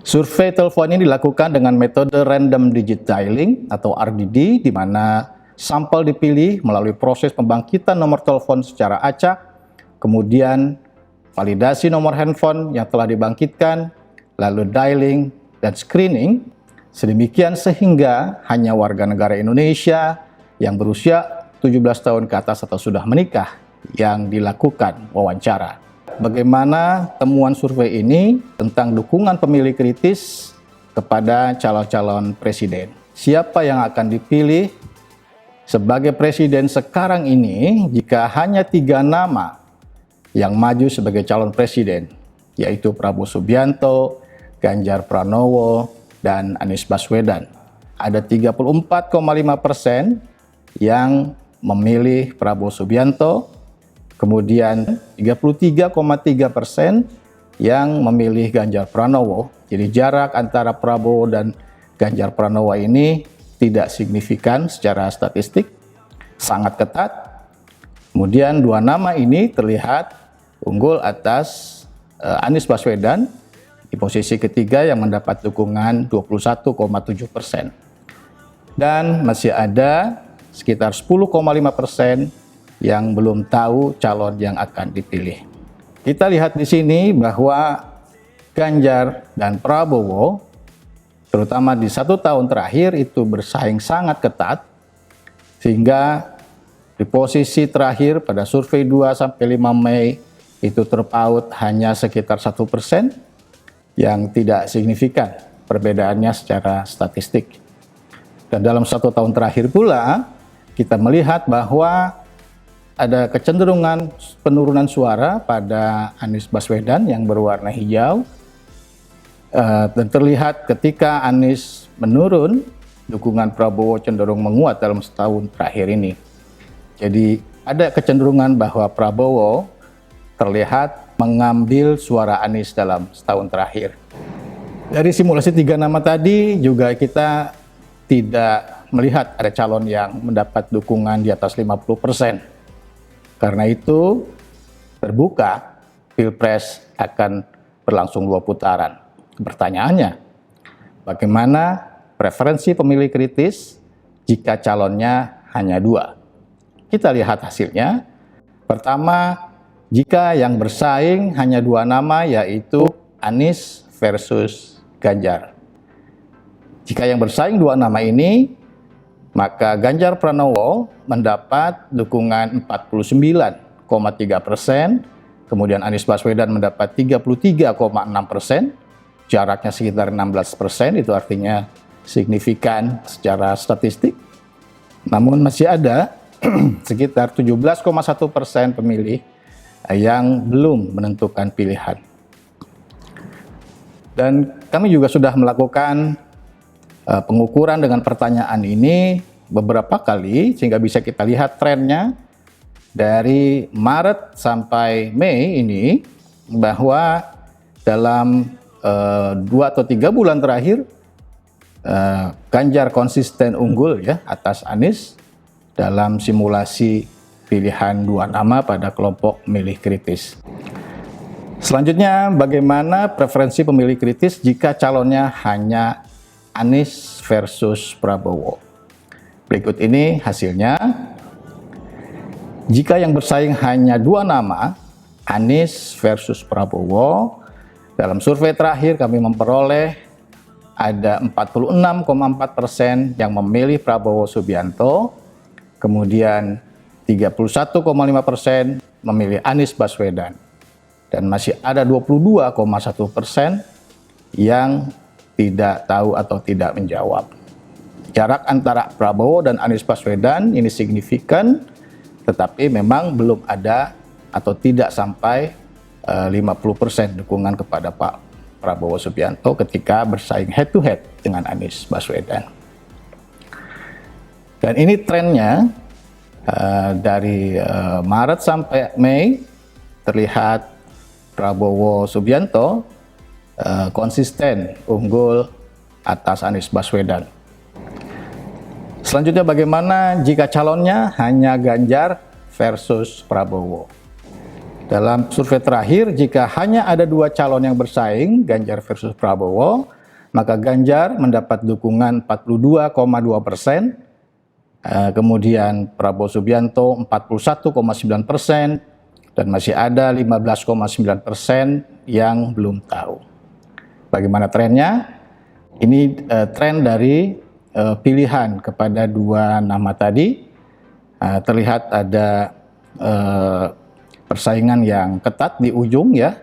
Survei telepon ini dilakukan dengan metode random digit dialing atau RDD, di mana sampel dipilih melalui proses pembangkitan nomor telepon secara acak, kemudian validasi nomor handphone yang telah dibangkitkan, lalu dialing dan screening, sedemikian sehingga hanya warga negara Indonesia yang berusia 17 tahun ke atas atau sudah menikah yang dilakukan wawancara. Bagaimana temuan survei ini tentang dukungan pemilih kritis kepada calon-calon presiden? Siapa yang akan dipilih sebagai presiden sekarang ini jika hanya 3 nama yang maju sebagai calon presiden, yaitu Prabowo Subianto, Ganjar Pranowo, dan Anies Baswedan. Ada 34,5% yang memilih Prabowo Subianto, kemudian 33,3% yang memilih Ganjar Pranowo. Jadi jarak antara Prabowo dan Ganjar Pranowo ini tidak signifikan secara statistik, sangat ketat. Kemudian 2 nama ini terlihat unggul atas Anies Baswedan di posisi ketiga yang mendapat dukungan 21,7%. Dan masih ada sekitar 10,5% yang belum tahu calon yang akan dipilih. Kita lihat di sini bahwa Ganjar dan Prabowo, terutama di 1 tahun terakhir, itu bersaing sangat ketat, sehingga di posisi terakhir pada survei 2-5 Mei itu terpaut hanya sekitar 1%, yang tidak signifikan perbedaannya secara statistik. Dan dalam 1 tahun terakhir pula, kita melihat bahwa ada kecenderungan penurunan suara pada Anies Baswedan yang berwarna hijau, dan terlihat ketika Anies menurun, dukungan Prabowo cenderung menguat dalam setahun terakhir ini. Jadi ada kecenderungan bahwa Prabowo terlihat mengambil suara Anies dalam setahun terakhir. Dari simulasi 3 nama tadi juga kita tidak melihat ada calon yang mendapat dukungan di atas 50%. Karena itu, terbuka, Pilpres akan berlangsung 2 putaran. Pertanyaannya, bagaimana preferensi pemilih kritis jika calonnya hanya 2? Kita lihat hasilnya. Pertama, jika yang bersaing hanya 2 nama, yaitu Anies versus Ganjar. Jika yang bersaing 2 nama ini, maka Ganjar Pranowo mendapat dukungan 49,3%, kemudian Anies Baswedan mendapat 33,6%, jaraknya sekitar 16%, itu artinya signifikan secara statistik. Namun masih ada sekitar 17,1% pemilih yang belum menentukan pilihan. Dan kami juga sudah melakukan pengukuran dengan pertanyaan ini beberapa kali, sehingga bisa kita lihat trennya dari Maret sampai Mei ini, bahwa dalam 2 atau 3 bulan terakhir Ganjar konsisten unggul ya atas Anies dalam simulasi pilihan 2 nama pada kelompok pemilih kritis. Selanjutnya, bagaimana preferensi pemilih kritis jika calonnya hanya Anies versus Prabowo? Berikut ini hasilnya. Jika yang bersaing hanya 2 nama, Anies versus Prabowo, dalam survei terakhir kami memperoleh ada 46,4% yang memilih Prabowo Subianto, kemudian 31,5% memilih Anies Baswedan, dan masih ada 22,1% yang tidak tahu atau tidak menjawab. Jarak antara Prabowo dan Anies Baswedan ini signifikan, tetapi memang belum ada atau tidak sampai 50% dukungan kepada Pak Prabowo Subianto ketika bersaing head to head dengan Anies Baswedan. Dan ini trennya dari Maret sampai Mei, terlihat Prabowo Subianto konsisten unggul atas Anies Baswedan. Selanjutnya, bagaimana jika calonnya hanya Ganjar versus Prabowo? Dalam survei terakhir, jika hanya ada 2 calon yang bersaing, Ganjar versus Prabowo, maka Ganjar mendapat dukungan 42,2%, kemudian Prabowo Subianto 41,9%, dan masih ada 15,9% yang belum tahu. Bagaimana trennya? Ini tren dari pilihan kepada dua nama tadi. Terlihat ada persaingan yang ketat di ujung ya.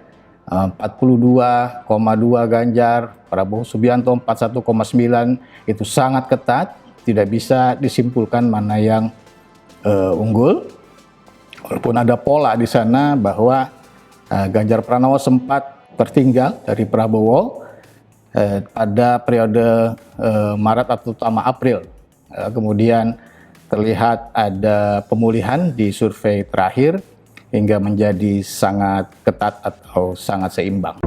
42,2 Ganjar, Prabowo Subianto 41,9, itu sangat ketat, tidak bisa disimpulkan mana yang unggul. Walaupun ada pola di sana bahwa Ganjar Pranowo sempat tertinggal dari Prabowo pada periode Maret atau utama April. Kemudian terlihat ada pemulihan di survei terakhir hingga menjadi sangat ketat atau sangat seimbang.